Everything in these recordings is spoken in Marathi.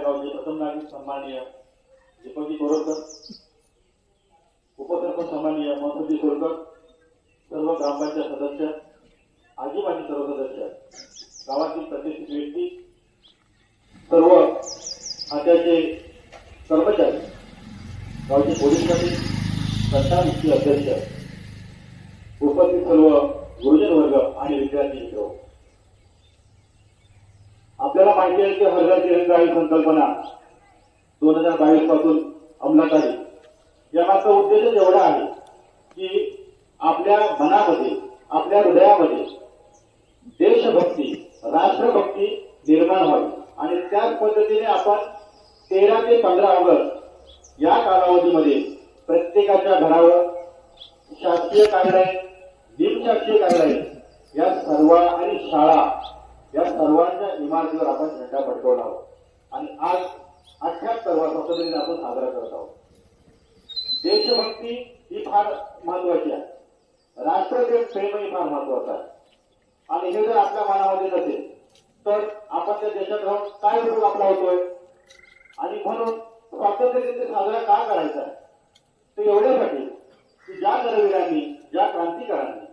गावचे प्रथम नागरिक सन्माननीय दीपकजी कोरडकर, उपसरपंच सन्माननीय महसूलजी कोरडकर, सर्व ग्रामपंचायत सदस्य, आजी माजी सर्व सदस्य, गावातील प्रतिष्ठित व्यक्ती, सर्व खात्याचे कर्मचारी, गावचे पोलीस पाटील, संस्थान मुख्य अध्यक्ष, उपस्थित सर्व गुरुजन वर्ग आणि विद्यार्थी मित्र, आपल्याला माहिती आहे की हर घर तिरंगा ही संकल्पना 2022 पासून अंमलात आली. यामागचा उद्देश एवढा आहे की आपल्या मनामध्ये, आपल्या हृदयामध्ये देशभक्ती, राष्ट्रभक्ती निर्माण व्हावी आणि त्याच पद्धतीने आपण 13 ते 15 ऑगस्ट या कालावधीमध्ये प्रत्येकाच्या घरावर शासकीय कार्यालय, निमशासकीय कार्यालय या सर्व आणि शाळा या सर्वांच्या इमारतीवर आपण झेंडा फडकवला आहोत आणि आज 78 स्वातंत्र्य दिन आपण साजरा करत आहोत. देशभक्ती ही फार महत्वाची आहे, राष्ट्रप्रेम ही फार महत्वाचं आहे आणि हे जर आपल्या मनामध्ये नसेल तर आपण त्या देशात राहून काय बरोबर आपला होतोय. आणि म्हणून स्वातंत्र्य दिन साजरा का करायचा आहे तर एवढ्यासाठी की ज्या करवीरांनी, ज्या क्रांतिकारांनी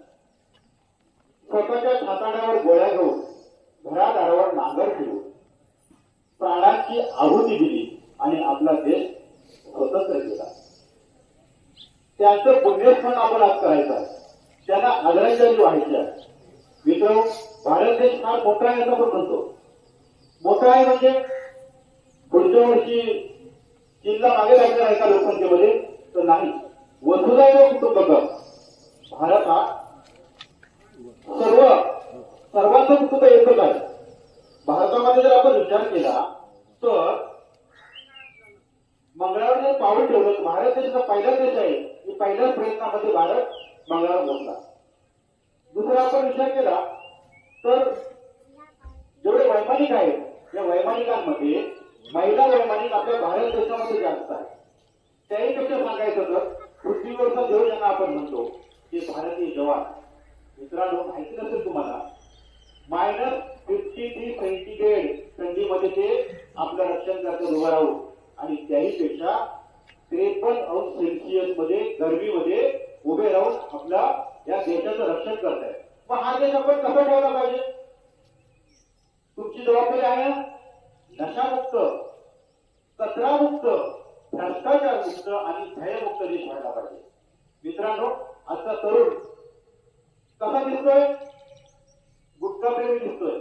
स्वतःच्या छाताड्यावर गोळ्या घेऊन, घरादारावर नांगर फिरून प्राणांची आहुती दिली आणि आपला देश स्वतंत्र केला, त्यांचं पुण्यस्मरण आपण आज करायचं आहे, त्यांना आदरांजली व्हायची आहे. मित्रांनो, भारत देश फार मोठा आहे असं आपण म्हणतो. मोठा आहे म्हणजे पुढच्या वर्षी चीनला मागे राहायचं आहे का लोकसंख्येमध्ये तर नाही. वसुधैव कुटुंबकम, भारत हा सर्वांचं कुटुंब एकच आहे. भारतामध्ये जर आपण विचार केला तर मंगळावर जर पाऊल ठेवलं, भारत देशाचा पहिला देश आहे की पहिल्याच प्रयत्नामध्ये भारत मंगळावर पोहोचला. दुसरा आपण विचार केला तर जेवढे वैमानिक आहेत या वैमानिकांमध्ये महिला वैमानिक आपल्या भारत देशामध्ये जास्त आहे. त्याही पेक्षा सांगायचं तर पृथ्वीवरचा देव ज्यांना आपण म्हणतो ते भारतीय जवान. मित्रांनो, माहिती नसेल तुम्हाला, -53 सेंटीग्रेड थंडीमध्ये ते आपलं रक्षण करतात उभं राहून आणि त्याही पेक्षा 53 अंश सेल्सिअस मध्ये गरमीमध्ये उभे राहून आपल्या या देशाचं रक्षण करतायत. मग हा देश आपण कसा ठेवला पाहिजे? तुमची जबाबदारी आहे नशामुक्त, कचरामुक्त, भ्रष्टाचारमुक्त आणि भयमुक्त देश व्हायला पाहिजे. मित्रांनो, आजचा तरुण कसा दिसतोय? गुटखाप्रेमी दिसतोय,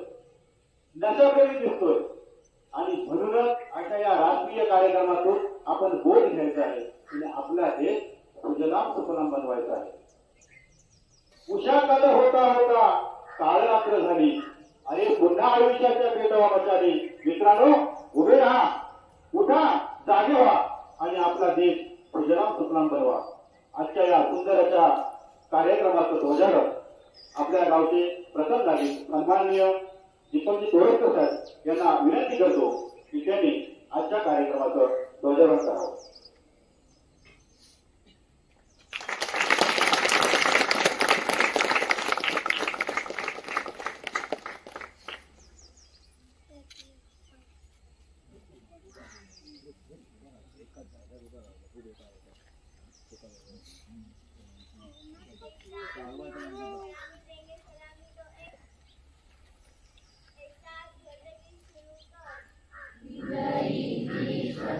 नशाप्रेमी दिसतोय आणि म्हणूनच अशा या राष्ट्रीय कार्यक्रमातून आपण बोध घ्यायचा आहे आणि आपला देश सुजलाम सुफलाम बनवायचा आहे. उषाकाल होता होता काळ रात्र झाली, अरे पुन्हा आयुष्याच्या पेटवा मचाली. मित्रांनो, उभे राहा, उठा, जागे व्हा आणि आपला देश सुजलाम सुफलाम बनवा. आजच्या या सुंदर अशा कार्यक्रमाचं ध्वजारोहण आपल्या गावचे प्रथम नागरिक सन्माननीय दीपकजी कोरडकर साहेब यांना विनंती करतो की त्यांनी आजच्या कार्यक्रमाचं ध्वजारोहण करावं.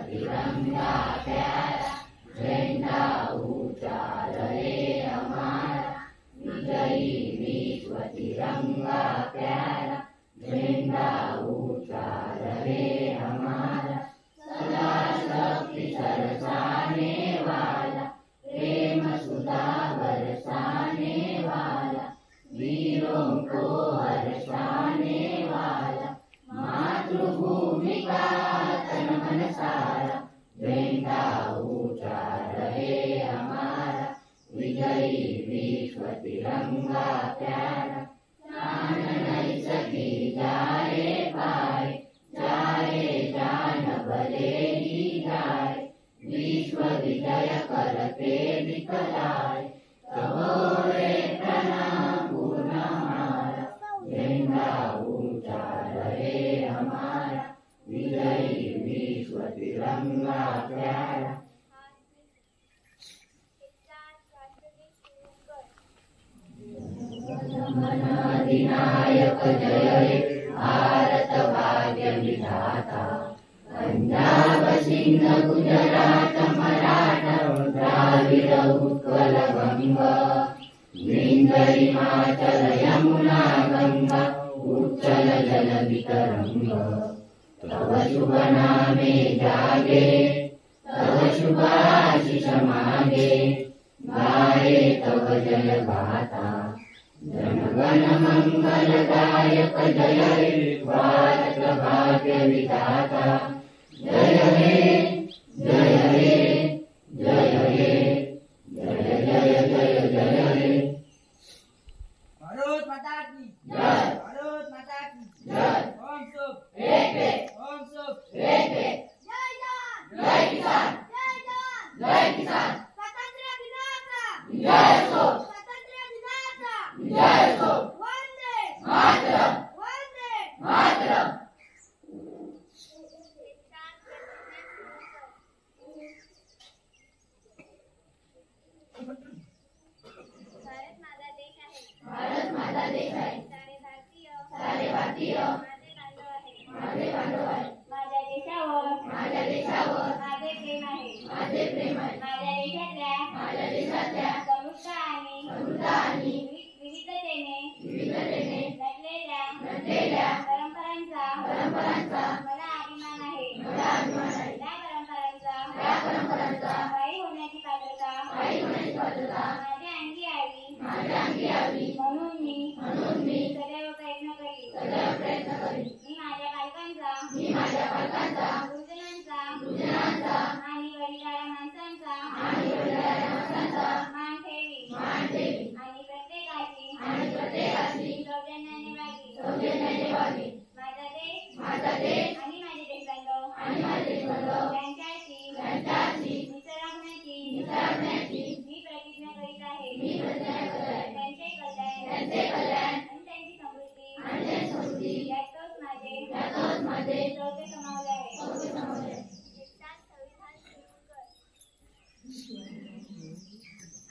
तिरंगा प्यारा झंडा ऊंचा रहे हमारा, विजयी विश्व तिरंगा प्यारा झंडा ऊंचा रहे हमारा, सदा शक्ति सरसाने वाला, प्रेम सुधा बरसाने वाला, वीरों को हर्षाने वाला, मातृभूमि का तन मन सारा, झंडा ऊंचा रहे हमारा, विजयी विश्व तिरंगा प्यारा, शान नहीं सकी जाए पाए, जाए जान भले ही जाए, विश्व विजय करते दिखलाए, कहो रे प्रणाम पूर्ण हमारा, झंडा ऊंचा रहे हमारा, विजयी विधाता पंजाब सिंध गुजरात मराठा द्राविड उत्कल बंग विंध्य हिमाचल यमुना गंगा उच्चल जल वितरंग तव शुभ नामे जागे तव शुभ आशीष मागे गाये तव जय गाथा जनगण मंगलदायक जय हे भारत भाग्य विधाता जय हे जय हे जय हे जय जय जय जय हे भारत माता की जय भारत माता की जय ओम शुभ एक एक ओम शुभ एक एक जय जवान जय किसान जय जवान जय किसान स्वातंत्र्य दिनाचा जय हो स्वातंत्र्य दिनाचा जय हो वंदे मातरम वंदे मातरम भारत माझा देश आहे भारत माझा देश आहे सारे भारतीय सारे भारतीय माझे बांधव आहे माझे बांधव आहे माझ्या देशावर माझे प्रेम आहे माझे प्रेम आहे माझ्या माझ्या देशातल्या समृद्ध आणि विविधतेने विविधतेने नटलेल्या परंपरांचा मला अभिमान आहे मला अभिमान आहे त्या परंपरांचा काही होण्याची पात्रता पात्रता माझ्या अंगी यावी माझ्या अंगी यावी म्हणून मी सदैव प्रयत्न करीन प्रयत्न करीन मी माझ्या पालकांचा पालकांचा गुरुजनांचा आणि वडीलधाऱ्या माणसांचा मान ठेवी आणि प्रत्येकाची सौजन्याने वागेन माझा देश आणि माझे देशबांधव यांच्याशी मित्र राखण्याची मी प्रतिज्ञा करीत आहे त्यांचे कल्याण आणि त्यांची समृद्धी यातच माझे चौथे समावले आहे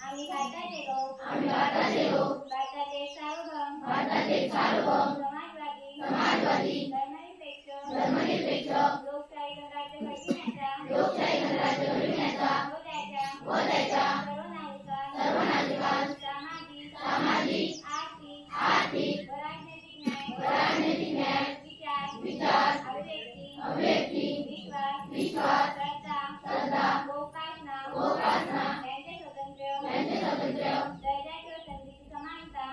आम्ही भारताचे लोक भारताचे सार्वभौम समाजवादी धर्मनिरपेक्ष लोकशाही गणराज्य घडविण्याचा व त्याच्या सर्व नागरिकांस सामाजिक आर्थिक व राजनैतिक न्याय विचार अभिव्यक्ती विश्वास श्रद्धा व उपासना यांचे स्वातंत्र्य दर्जाची व संधीची समानता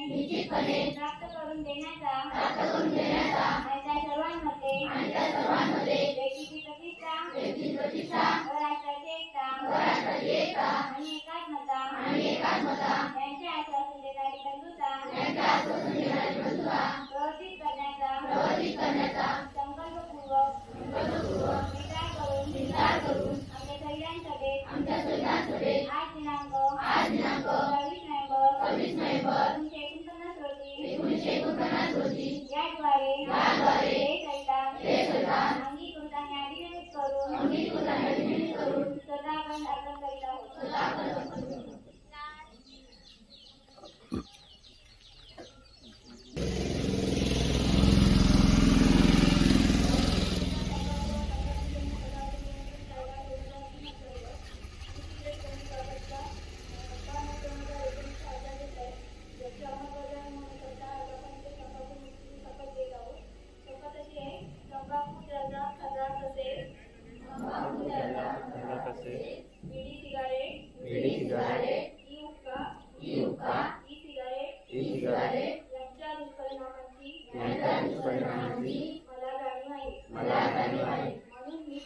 निश्चितपणे प्राप्त करून देण्याचा आणि त्या सर्वांमध्ये व्यक्तीची प्रतिष्ठा व राष्ट्राची एकता आणि एकात्मता यांचे आश्वासन देणारी बंधुता प्रवर्धित करण्याचा संकल्पपूर्वक विचार करून आमच्या संविधान सभेत आज दिनांक 22 नोव्हेंबर 1949 रोजी याद्वारे हे संविधान अंगीकृत आणि अधिनियमित करून स्वतःकडून अर्पण करीत आहोत. बीडी सिगारेट ई हुक्का ई सिगारेट यांच्या दुष्परिणामांची मला जाणीव आहे म्हणून मी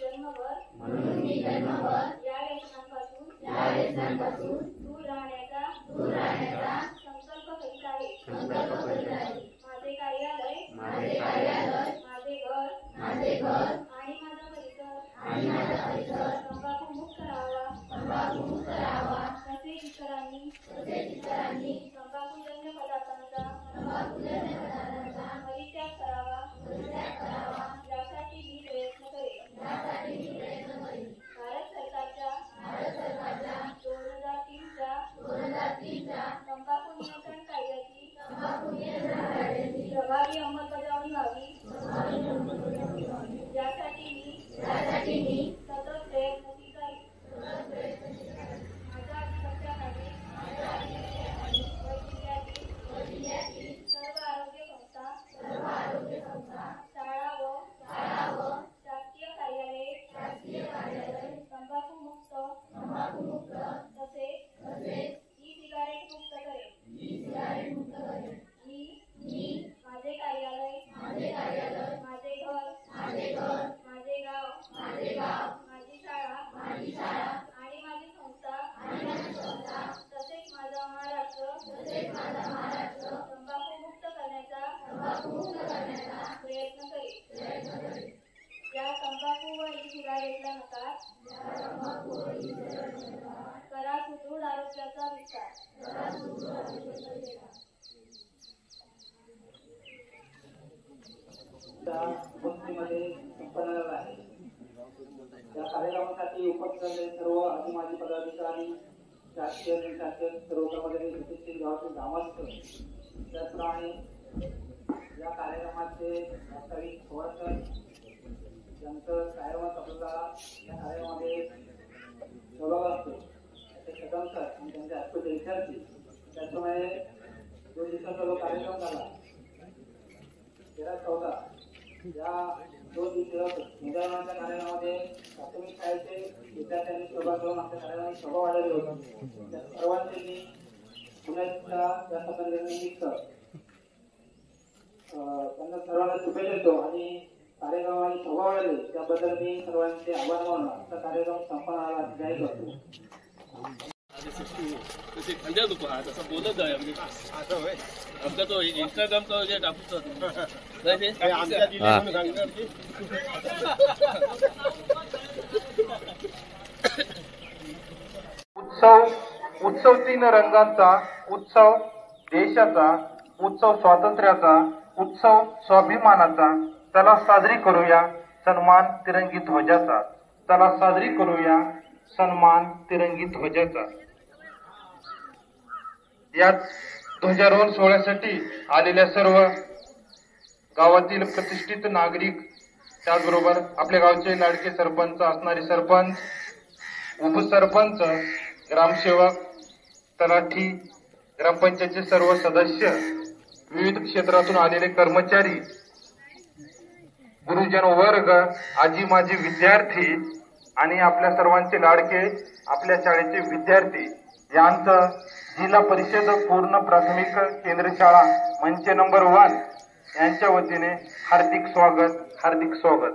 जन्मभर या व्यसनांपासून दूर राहण्याचा संकल्प करीत आहे. माझे कार्यालय माझे घर आणि माझा परिसर तंबाखू मुक्त राहावा तसेच इतरांनी तंबाखूजन्य पदार्थांचा परित्याग करावा यासाठी मी प्रयत्न करेन. भारत सरकारच्या 2003च्या तंबाखू नियंत्रण कायद्याची प्रभावी अंमलबजावणी शाळा व शासकीय कार्यालय तंबाखू मुक्त तसेच ई सिगारेट मुक्त करेल. मी माझे कार्यालय माझे घर माझे गाव माझी शाळा आणि माझी संस्था तसेच माझा महाराष्ट्र तंबाखू मुक्त करण्याचा प्रयत्न करेल. या तंबाखू व ई सिगारेटला नकार, करा सुदृढ आरोग्याचा विस्तार. मध्ये संपन्न झाला आहे. या कार्यक्रमासाठी उपस्थित असलेले सर्व अधिमाजी पदाधिकारी, शासकीय निशासक, सर्व कर्मचारी, उपस्थित गावातील ग्रामस्थ, त्याचप्रमाणे या कार्यक्रमाचे वास्तविक समर्थक, ज्यांचं कार्यक्रमात आपल्याला या कार्यक्रमामध्ये सहभाग असतो त्याचे सदस्य आणि त्यांचे आत्मचे विद्यार्थी, त्याचप्रमाणे 2 दिवसाचा जो कार्यक्रम झाला 13-14 या 2 दिवसाच्या कार्यक्रमामध्ये प्राथमिक शाळेचे विद्यार्थ्यांनी सहभाग घेऊन आपल्या कार्यक्रमात शोभा वाढवली होती. त्या सर्वांचे मी पुण्याच्या या स्वातंत्र्यानिमित्त त्यांना सर्वांना शुभेच्छा देतो आणि कार्यक्रमाची शोभा वाढवली त्याबद्दल मी सर्वांचे आभार मानून आजचा कार्यक्रम संपन्नाला जाहीर करतो. खंड्या नको हा तसं बोलत जाऊया म्हणजे आमचा तो इंस्टाग्राम तो जे टाकतो उत्सव 3 रंगांचा, उत्सव देशाचा, उत्सव स्वातंत्र्याचा, उत्सव स्वाभिमानाचा. चला साजरी करूया सन्मान तिरंगी ध्वजाचा. चला साजरी करूया सन्मान तिरंगी ध्वजाचा. या ध्वजारोहण सोहळ्यासाठी आलेल्या सर्व गावातील प्रतिष्ठित नागरिक, त्याचबरोबर आपल्या गावचे लाडके सरपंच असणारे सरपंच, उपसरपंच, ग्रामसेवक, तलाठी, ग्रामपंचायतचे सर्व सदस्य, विविध क्षेत्रातून आलेले कर्मचारी, गुरुजन वर्ग, आजी माजी विद्यार्थी आणि आपल्या सर्वांचे लाडके आपल्या शाळेचे विद्यार्थी यांचं जिल्हा परिषद पूर्ण प्राथमिक केंद्र शाळा मंच नंबर 1 यांच्या वतीने हार्दिक स्वागत.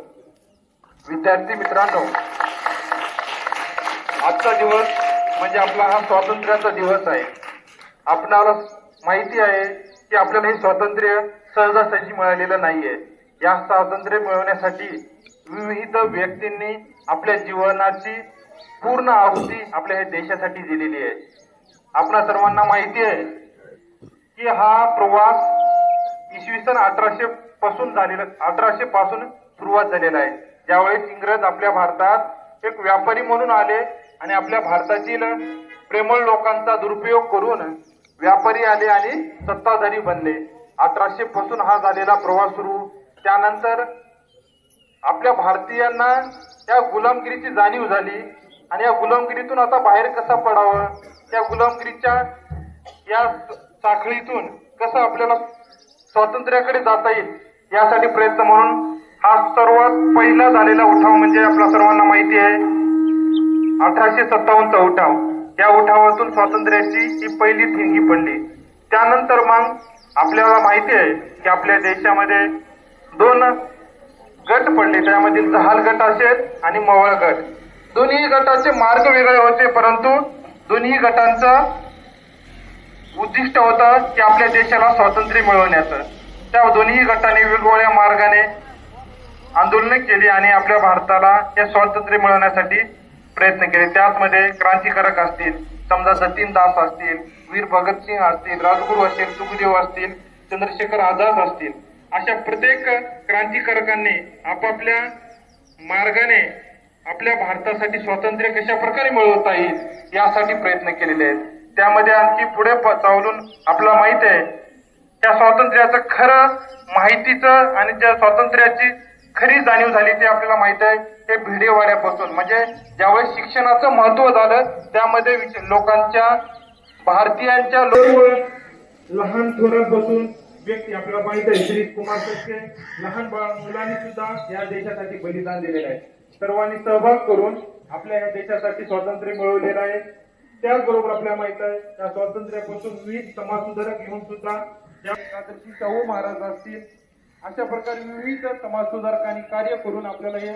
विद्यार्थी मित्रांनो, आजचा दिवस म्हणजे आपला हा स्वातंत्र्याचा दिवस आहे. आपणाला माहिती आहे की आपल्याला हे स्वातंत्र्य सहजासहजी मिळालेलं नाहीये. या स्वातंत्र्य मिळवण्यासाठी विविध व्यक्तींनी आपल्या जीवनाची पूर्ण आहुती आपल्या हे देशासाठी दिलेली आहे. आपणा सर्वांना माहिती आहे की हा प्रवास इसवी सन 1800 पासून सुरुवात झालेला आहे. ज्यावेळेस इंग्रज आपल्या भारतात एक व्यापारी म्हणून आले आणि आपल्या भारतातील प्रेमळ लोकांचा दुरुपयोग करून व्यापारी आले आणि सत्ताधारी बनले. 1800 पासून हा झालेला प्रवास सुरू. त्यानंतर आपल्या भारतीयांना या गुलामगिरीची जाणीव झाली आणि या गुलामगिरीतून आता बाहेर कसा पडावं, त्या गुलामगिरीच्या या साखळीतून कसं आपल्याला स्वातंत्र्याकडे जाता येईल यासाठी प्रयत्न म्हणून हा सर्वात पहिला झालेला उठाव म्हणजे आपल्या सर्वांना माहिती आहे 1857चा उठाव. या उठावातून स्वातंत्र्याची ही पहिली ठिणगी पडली. त्यानंतर मग आपल्याला माहिती आहे की आपल्या देशामध्ये 2 गट पडले. त्यामधील जहाल गट असेल आणि मवळ गट. दोन्ही गटाचे मार्ग वेगळे होते, परंतु दोन्ही गटांचं उद्दिष्ट होतं की आपल्या देशाला स्वातंत्र्य मिळवण्याचं. त्या दोन्ही गटाने वेगवेगळ्या मार्गाने आंदोलन केली आणि आपल्या भारताला हे स्वातंत्र्य मिळवण्यासाठी प्रयत्न केले. त्याचमध्ये क्रांतिकारक असतील, समजा जतीन दास असतील, वीर भगतसिंग असतील, राजगुरू असतील, सुखदेव असतील, चंद्रशेखर आझाद असतील, अशा प्रत्येक क्रांतिकारकांनी आपापल्या मार्गाने आपल्या भारतासाठी स्वातंत्र्य कशा प्रकारे मिळवता येईल यासाठी प्रयत्न केलेले आहेत. त्यामध्ये आणखी पुढे चालून आपल्याला माहित आहे त्या स्वातंत्र्याचं खरं माहितीचं आणि त्या स्वातंत्र्याची खरी जाणीव झाली ते आपल्याला माहित आहे ते भिडेवाड्यापासून. म्हणजे ज्यावेळेस शिक्षणाचं महत्व झालं त्यामध्ये लोकांच्या भारतीयांच्या लहान थोरांपासून व्यक्ती आपल्याला माहित आहे श्री कुमार सत्य लहान मुलांनी सुद्धा या देशासाठी बलिदान दिलेलं आहे. सर्वांनी सहभाग करून आपल्या या देशासाठी स्वातंत्र्य मिळवलेलं आहे. त्याचबरोबर आपल्याला माहित आहे त्या स्वातंत्र्यापासून विविध समाजसुधारक घेऊन सुद्धा आदर्शी शाहू महाराज असतील अशा प्रकारे विविध समाजसुधारकांनी कार्य करून आपल्याला हे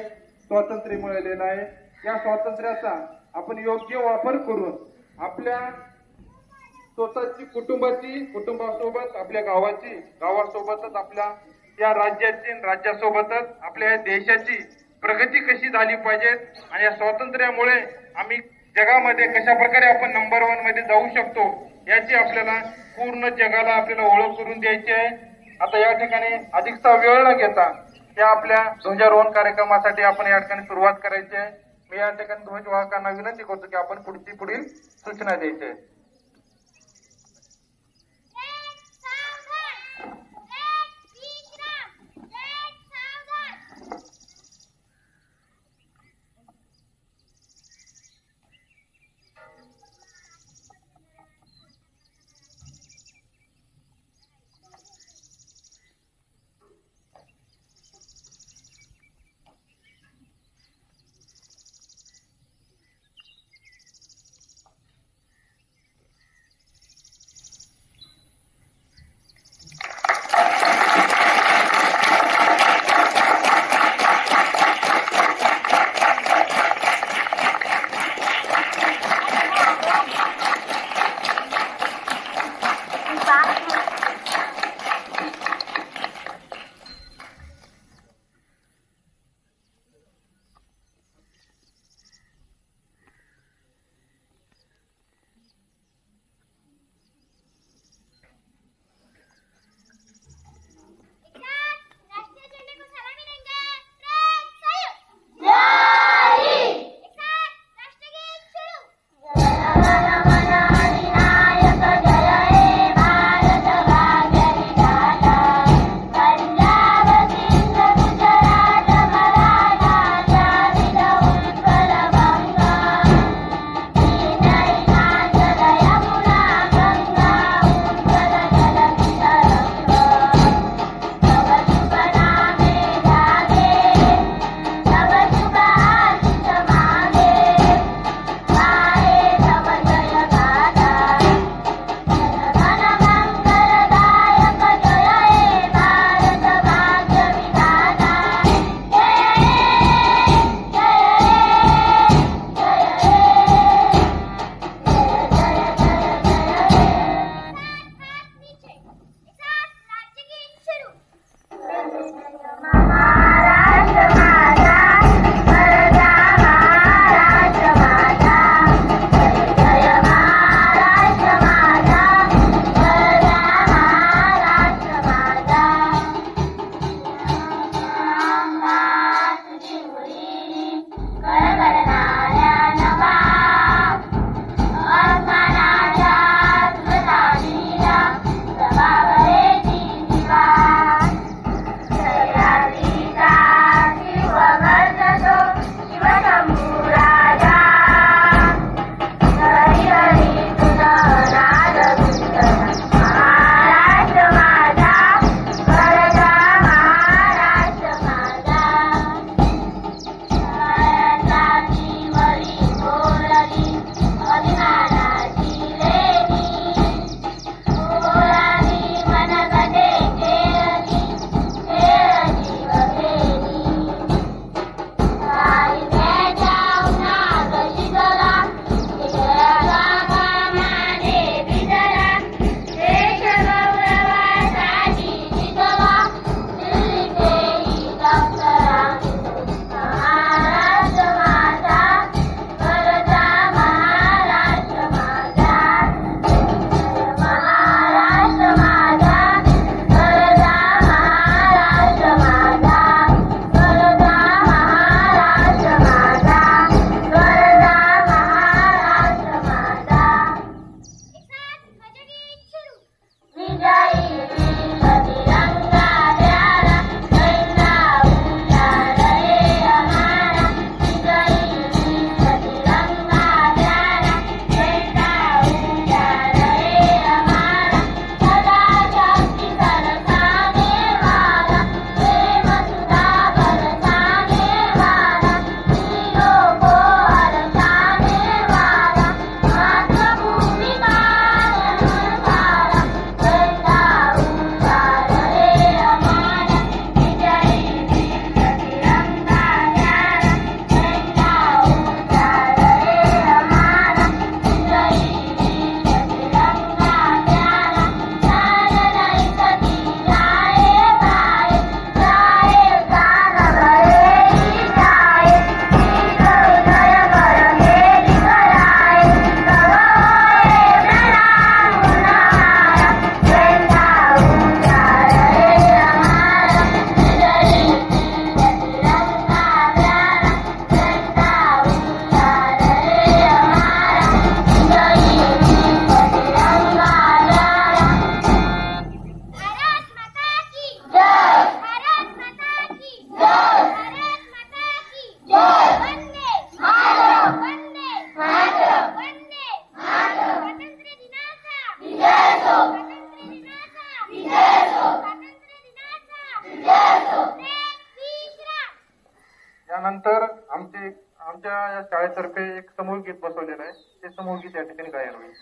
स्वातंत्र्य मिळालेलं आहे. या स्वातंत्र्याचा आपण योग्य वापर करून आपल्या स्वतःची कुटुंबासोबत आपल्या गावासोबतच आपल्या या राज्याची राज्यासोबतच आपल्या या देशाची प्रगती कशी झाली पाहिजे आणि या स्वातंत्र्यामुळे आम्ही जगामध्ये कशा प्रकारे आपण नंबर 1 मध्ये जाऊ शकतो याची आपल्याला पूर्ण जगाला आपल्याला ओळख करून द्यायची आहे. आता या ठिकाणी अधिकचा वेळ न घेता या आपल्या ध्वजारोहण कार्यक्रमासाठी आपण या ठिकाणी सुरुवात करायची आहे. मी या ठिकाणी ध्वजवाहकांना विनंती करतो की आपण पुढील सूचना द्यायची आहे. त्यानंतर आमच्या या शाळेतर्फे एक समूह गीत बसवलेलं आहे. ते समूह गीत या ठिकाणी गायन होईल.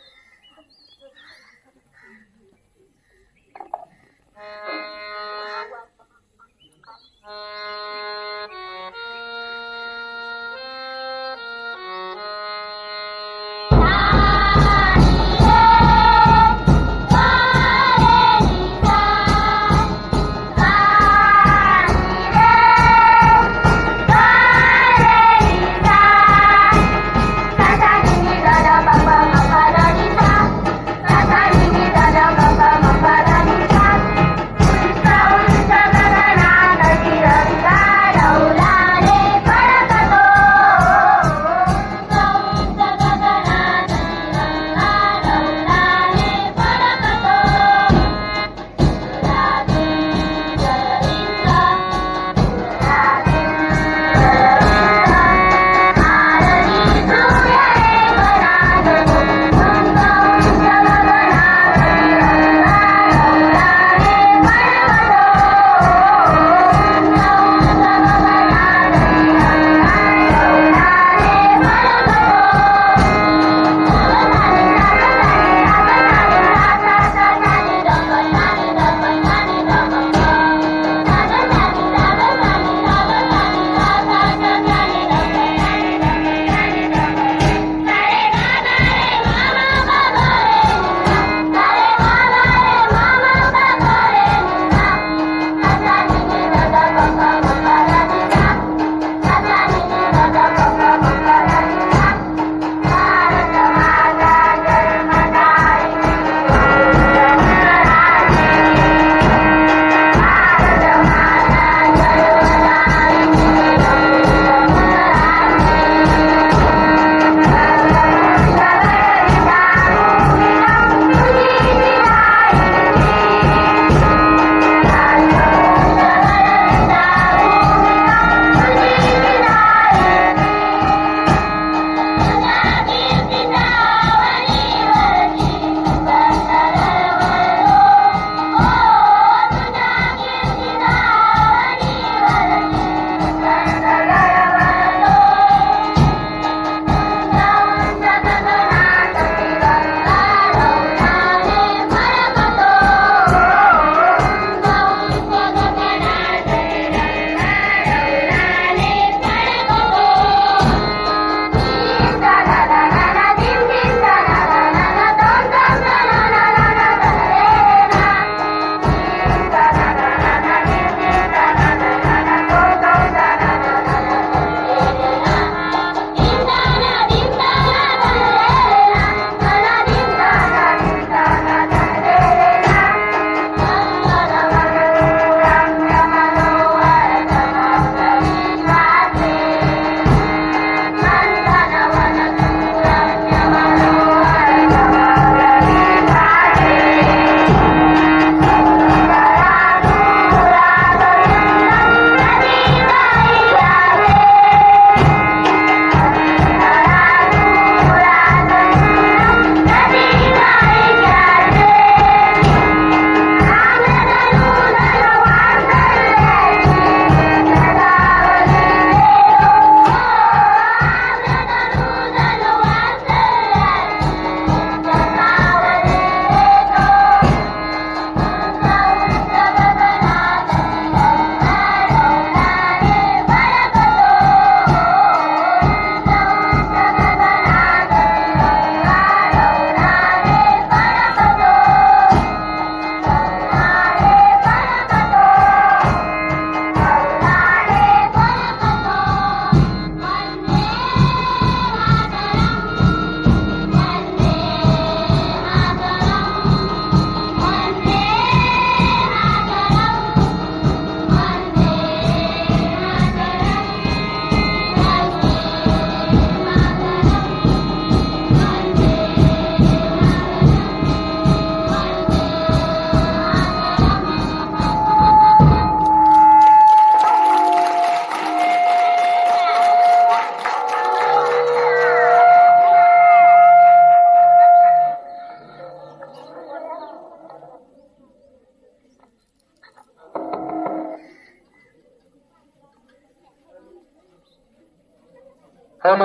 हो ना.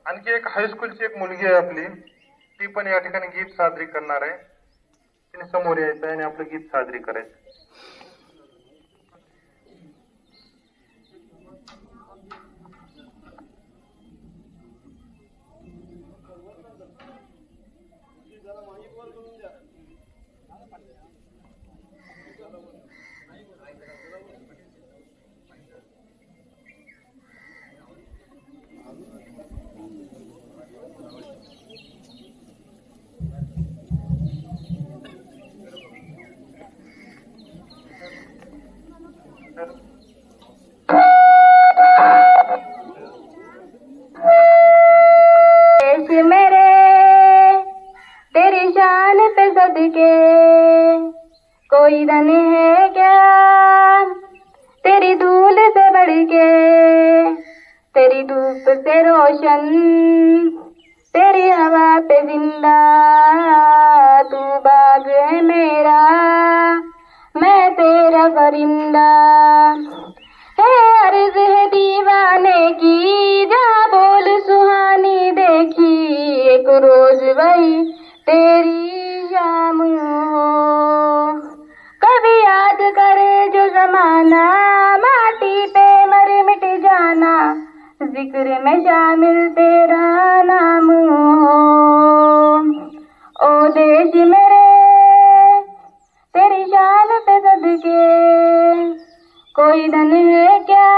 आणखी एक हायस्कूलची एक मुलगी आहे आपली, ती पण या ठिकाणी गीत सादरी करणार आहे. तिने समोर यायचं आहे आणि आपलं गीत सादरी करायचं. कोई धन है क्या तेरी धूल से बढ़ के, तेरी धूप से रोशन, तेरी हवा पे जिंदा, तू बाग है मेरा, मैं तेरा परिंदा। है अर्ज है दीवाने की, जहाँ बोल सुहानी देखी, एक रोज वही तेरी शाम हो। कभी याद करे जो जमाना, माटी पे मर मिट जाना, जिक्र में शामिल तेरा नाम हो। ओ देश मेरे तेरी शान पे सदके, कोई धन है क्या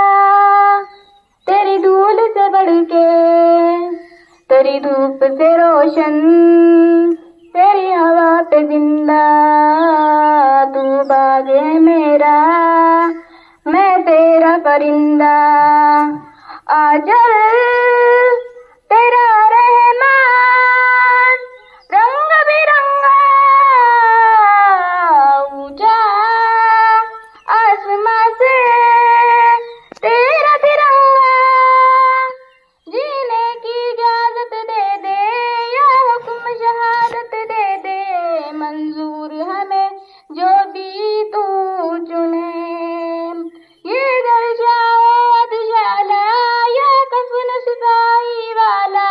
तेरी धूल से बढ़ के, तेरी धूप से रोशन, तेरी हवा पे जिंदा, तू बाग है मेरा, मैं तेरा परिंदा। आजल तेरा रहमान रंग बिरंगा, ऊंचा आसमां से तेरा तिरंगा, जीने की इजाजत दे दे या हुक्म शहादत दे दे, मंजूर हमें जो भी तू चुने। ये घर जाओ अधशाला या कफन सिपाही वाला,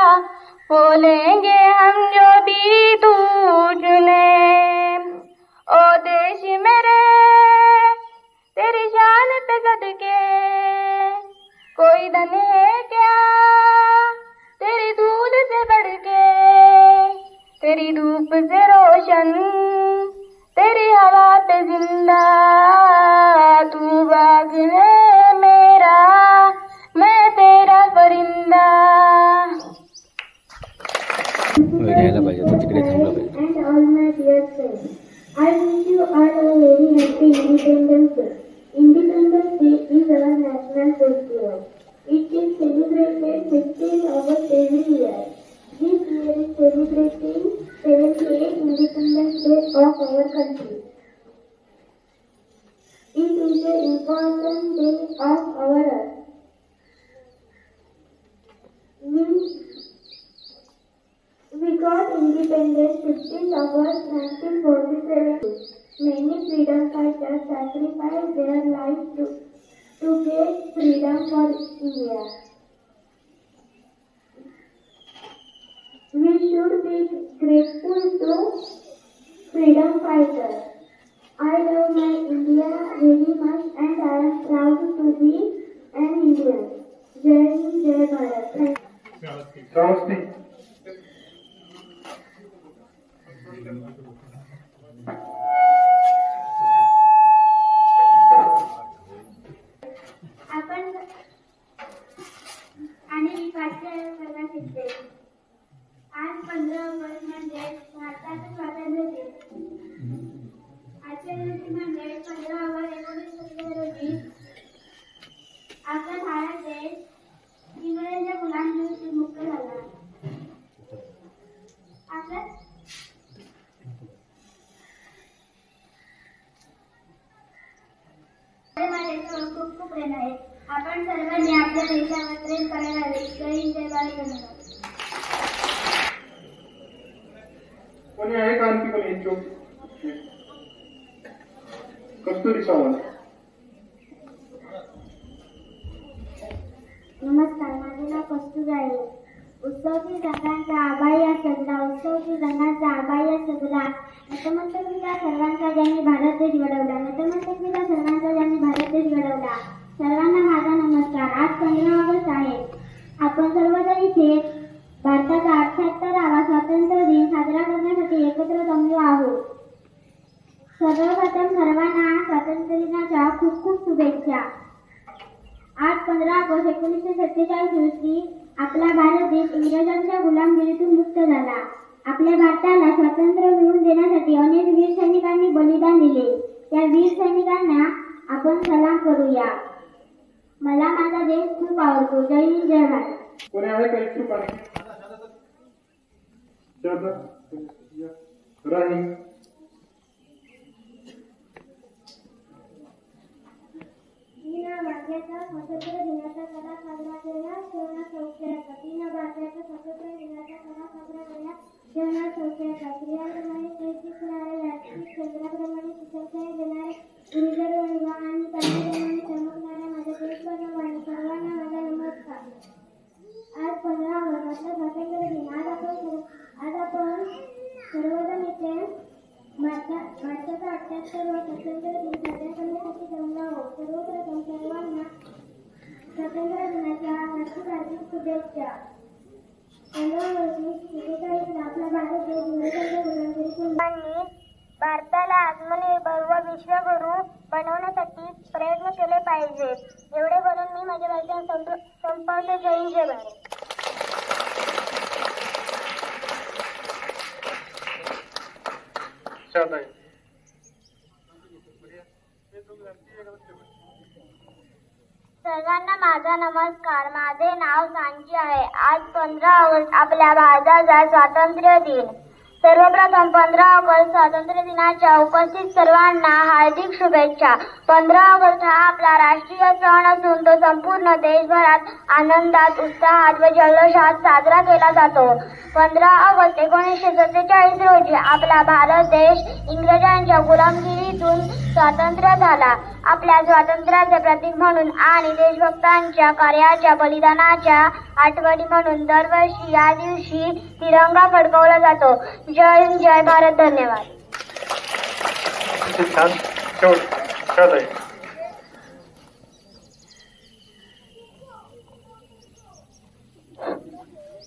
बोलेंगे हम जो भी तू चुने। ओ देश मेरे तेरी शान पे सदके, कोई धन है क्या तेरी धूल से बढ़ के, तेरी धूप से रोशन, तेरी हवा पे जिंदा, तू बाग है मेरा, मैं तेरा परिंदा। घ्यायला पाहिजे तर तिकडे थांबलं पाहिजे. And all my dear friends, I wish you all a very happy Independence Day. Independence Day is our national festival. It is celebrated 15 August every year. This year is celebrating 78th Independence Day of our country. It is an important day of our earth. We got independence 15th August 1947. Many freedom fighters sacrificed their lives to get freedom for India. We should be grateful to freedom fighters. I love my India very much and I am proud to be an Indian. Jai Hind, Jai Bharat. Thank you. आपण आणि विकासच्या सर्वात शिकते. आज 15 ऑगस्ट म्हणजे भारताचं स्वातंत्र्य दिन. आजच्या दिवशी म्हणजे 15 ऑगस्ट 1970 रोजी आपला भारत देश इंग्रजांच्या गुलामगिरीतून मुक्त झाला. आपला खूप खूप प्रेम आहे. आपण सर्वांनी आपल्या देशावर प्रेम करायला हवे. जय हिंद, जय भारत. धन्यवाद. कोणी आहे का आणखी कोणी इच्छुक? कस्तुरी सावंत. नमस्कार, माझे नाव कस्तुरी जाईल. उत्सवची रंगांचा आबाया सजला, उत्सवची रंगांचा आबाया सजला. नतमस्तक पिता सर्वांचा ज्यांनी भारत देश घडवला, नतमस्तक पिता सर्वांचा ज्यांनी भारत देश घडवला. सर्वांना माझा नमस्कार. आज 15 ऑगस्ट आहे. आपण सर्वजण इथे भारताचा 78वा स्वातंत्र्य दिन साजरा करण्यासाठी एकत्र जमलो आहोत. सर्वप्रथम सर्वांना स्वातंत्र्य दिनाच्या खूप खूप शुभेच्छा. आज 15 ऑगस्ट 1947 रोजी आपला भारत देश इंग्रजांच्या गुलामगिरीतून मुक्त झाला. आपल्या भारताला स्वातंत्र्य मिळवून देण्यासाठी अनेक वीर सैनिकांनी बलिदान दिले. त्या वीर सैनिकांना आपण सलाम करूया. मला माझा देश खूप आवडतो. जय हिंद, जय भारत. कोणी आहे का इच्छुक आहे? राणी भारताच्या स्वातंत्र्य दिनाचा सणा साजरा केला. शहरात सौख्याचा तीन भारताच्या स्वातंत्र्य दिनाचा सणा साजरा केला. शहरात सौख्याचा स्त्रियांप्रमाणे शैक्षिक करणारे, राजकीय क्षेत्राप्रमाणे सुसंस्कार देणारे, गुरुजर विवाह आणि कायद्याप्रमाणे चमकणाऱ्या माझ्या देशबांधवांनी सर्वांना माझा नमस्कार. आज 15 ऑगस्ट आपला स्वातंत्र्य दिन. आज आपण सर्वजण इथे भारताचा 78वा स्वातंत्र्य दिन साजरा करण्यासाठी जमलो आहोत. सर्वप्रथम सर्वांना स्वातंत्र्य दिनाच्या हार्दिक शुभेच्छा. 15 ऑगस्ट 1947 आपला भारत देश इंग्रजांच्या गुलामगिरीतून भारताला आत्मनिर्भर व विश्वगुरू बनवण्यासाठी प्रयत्न केले पाहिजेत. एवढे बोलून मी माझ्या भाषण संपवतो. जय हिंद, जय भारत. सर्वांना माझा नमस्कार. माझे नाव सांची आहे. आज 15 ऑगस्ट आपल्या भारताचा स्वातंत्र्य दिन. सर्वप्रथम 15 ऑगस्ट स्वातंत्र्य दिनाच्या उपस्थित सर्वांना हार्दिक शुभेच्छा. 15 ऑगस्ट हा आपला राष्ट्रीय सण असून तो संपूर्ण देशभरात आनंदात, उत्साहात व जल्लोषात साजरा केला जातो. 15 ऑगस्ट 1947 रोजी आपला भारत देश इंग्रजांच्या गुलामगिरीतून स्वतंत्र झाला. आपल्या स्वातंत्र्याचे प्रतीक म्हणून आणि देशभक्तांच्या कार्याच्या बलिदानाच्या आठवणी म्हणून दरवर्षी या दिवशी तिरंगा फडकवला जातो. जय हिंद, जय भारत. धन्यवाद.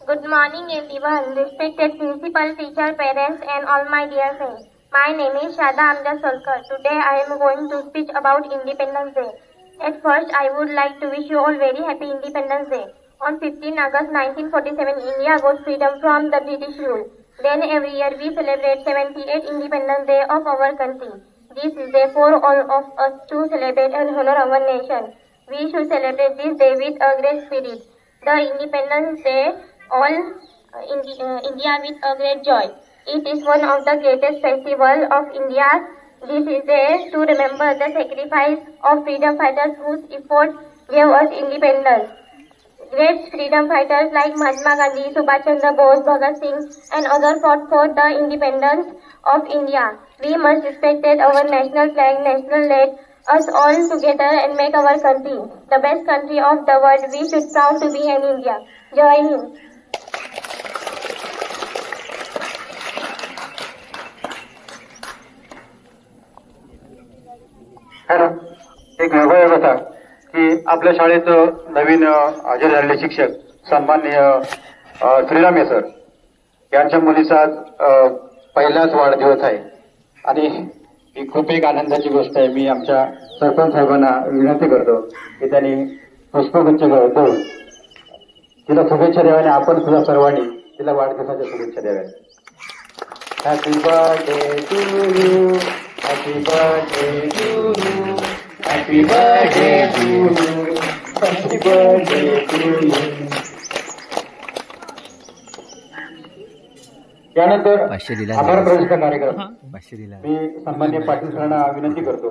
Good morning everyone, respected principal, teacher, parents and all my dear friends. My name is Shada Amjad Solkar. Today I am going to speak about Independence Day. At first I would like to wish you all very happy Independence Day. On 15 August 1947, India got freedom from the British rule. Then every year we celebrate 78th Independence Day of our country. This is day for all of us to celebrate and honor our nation. We should celebrate this day with a great spirit. The Independence Day all India with a great joy. It is one of the greatest festival of India. This is day to remember the sacrifice of freedom fighters whose efforts gave us independence. Great freedom fighters like Mahatma Gandhi, Subhash Chandra Bose, Bhagat Singh and others fought for the independence of India. We must respect our national flag, national let us all together and make our country the best country of the world. We should proud to be an India. Jai Hind. एक योगायोग होता की आपल्या शाळेत नवीन हजर झालेले शिक्षक सन्माननीय श्रीराम सर यांच्या मुलीचा पहिलाच वाढदिवस आहे आणि ही खूप एक आनंदाची गोष्ट आहे. मी आमच्या सरपंच साहेबांना विनंती करतो की त्यांनी पुष्पगुच्छ देऊन तिला शुभेच्छा द्याव्या आणि आपण सुद्धा सर्वांनी तिला वाढदिवसाच्या शुभेच्छा द्याव्या. Happy birthday to you, happy birthday to you, happy birthday to you, happy birthday to you. त्यानंतर आभार प्रदर्शन कार्यक्रम मी सन्मान्य पाटील सरांना विनंती करतो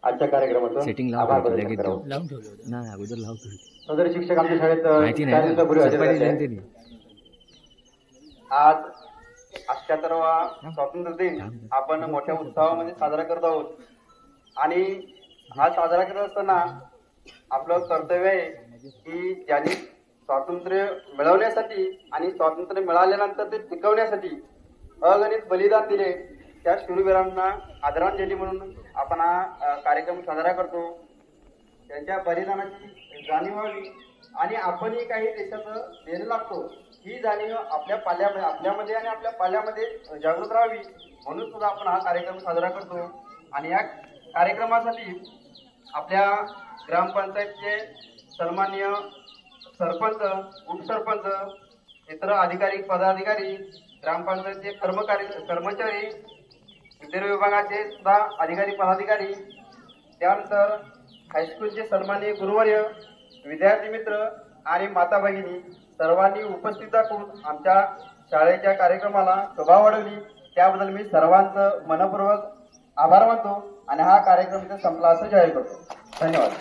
आजच्या कार्यक्रमाचं आभार प्रदर्शन करावं. सदर शिक्षक आमच्या शाळेत आज 78वा स्वातंत्र्य दिन आपण मोठ्या उत्साहामध्ये साजरा करत आहोत आणि हा साजरा करत असताना आपलं कर्तव्य आहे की ज्यांनी स्वातंत्र्य मिळवण्यासाठी आणि स्वातंत्र्य मिळाल्यानंतर ते टिकवण्यासाठी अगणित बलिदान दिले त्या शूरवीरांना आदरांजली म्हणून आपण हा कार्यक्रम साजरा करतो. त्यांच्या बलिदानाची जाणीव व्हावी आणि आपणही काही देशाचं देणं लागतो ही जाणीव आपल्यामध्ये आणि आपल्या पाल्यामध्ये जागृत राहावी म्हणून सुद्धा आपण हा कार्यक्रम साजरा करतो. आणि या कार्यक्रमासाठी आपल्या ग्रामपंचायतचे सन्माननीय सरपंच, उपसरपंच, इतर अधिकारी, पदाधिकारी, ग्रामपंचायतचे कर्मचारी, विद्यालय विभागाचे सुद्धा अधिकारी, पदाधिकारी, त्यानंतर हायस्कूलचे सन्माननीय गुरुवर्य, विद्यार्थी मित्र आणि माता भगिनी सर्वांनी उपस्थित दाखवून आमच्या शाळेच्या कार्यक्रमाला शोभा वाढवली. त्याबद्दल मी सर्वांचं मनपूर्वक आभार मानतो आणि हा कार्यक्रम इथे संपला असं जाहीर करतो. धन्यवाद.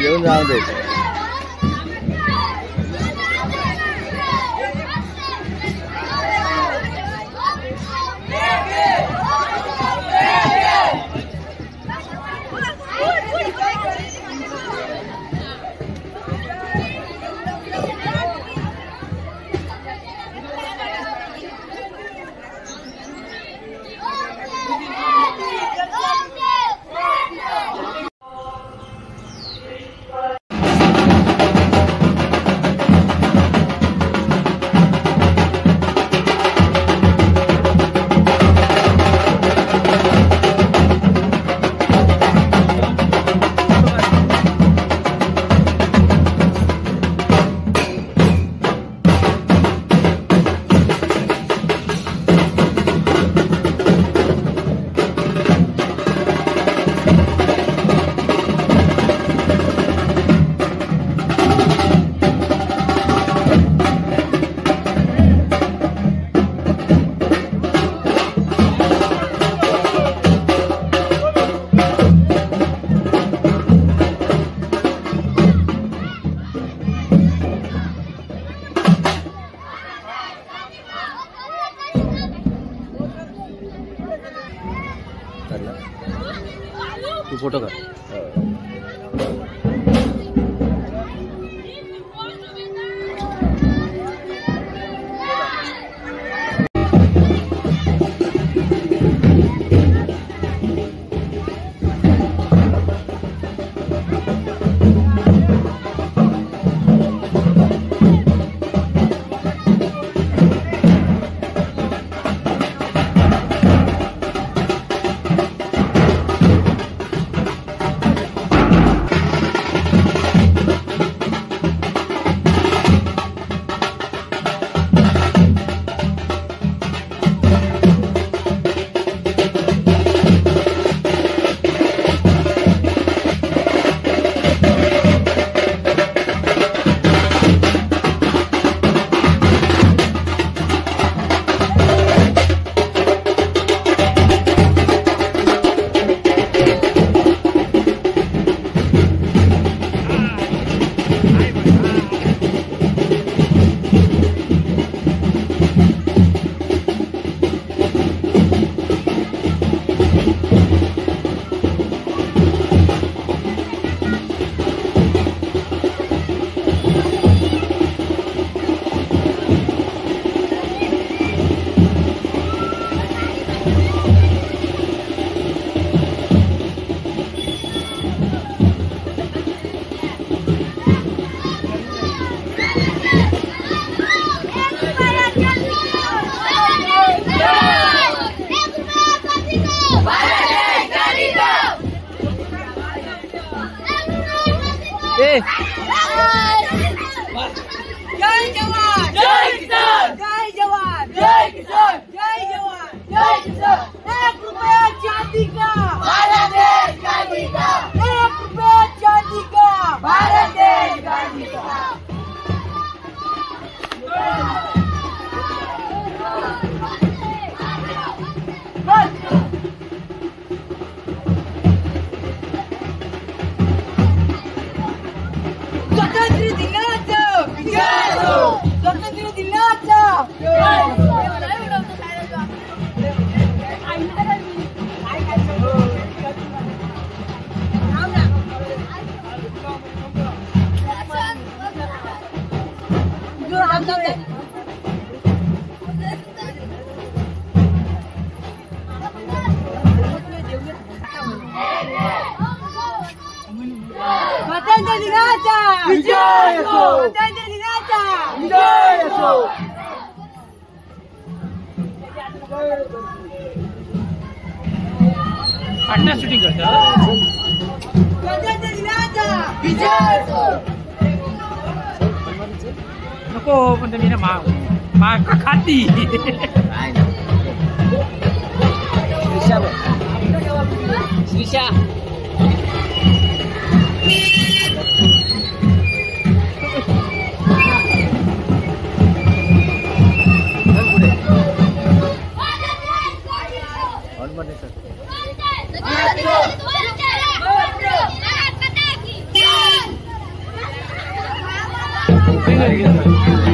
येऊन जाऊ दे. तू फोटो कर. जय जवान जय किसान जय जवान जय किसान जय जवान जय किसान 1 रुपया चांदी का भारत देश गांधी का 1 रुपया चांदी का भारत देश गांधी का स्वातंत्र्य दिनाचा विजय हो स्वातंत्र्य दिनाचा स्वातंत्र्य दिनाचा विजय असो स्वातंत्र्य दिनाचा विजय असो अड्डा शूटिंग करता स्वातंत्र्य दिनाचा विजय असो नको पण मी ना मा खाती श्रीषा Venga,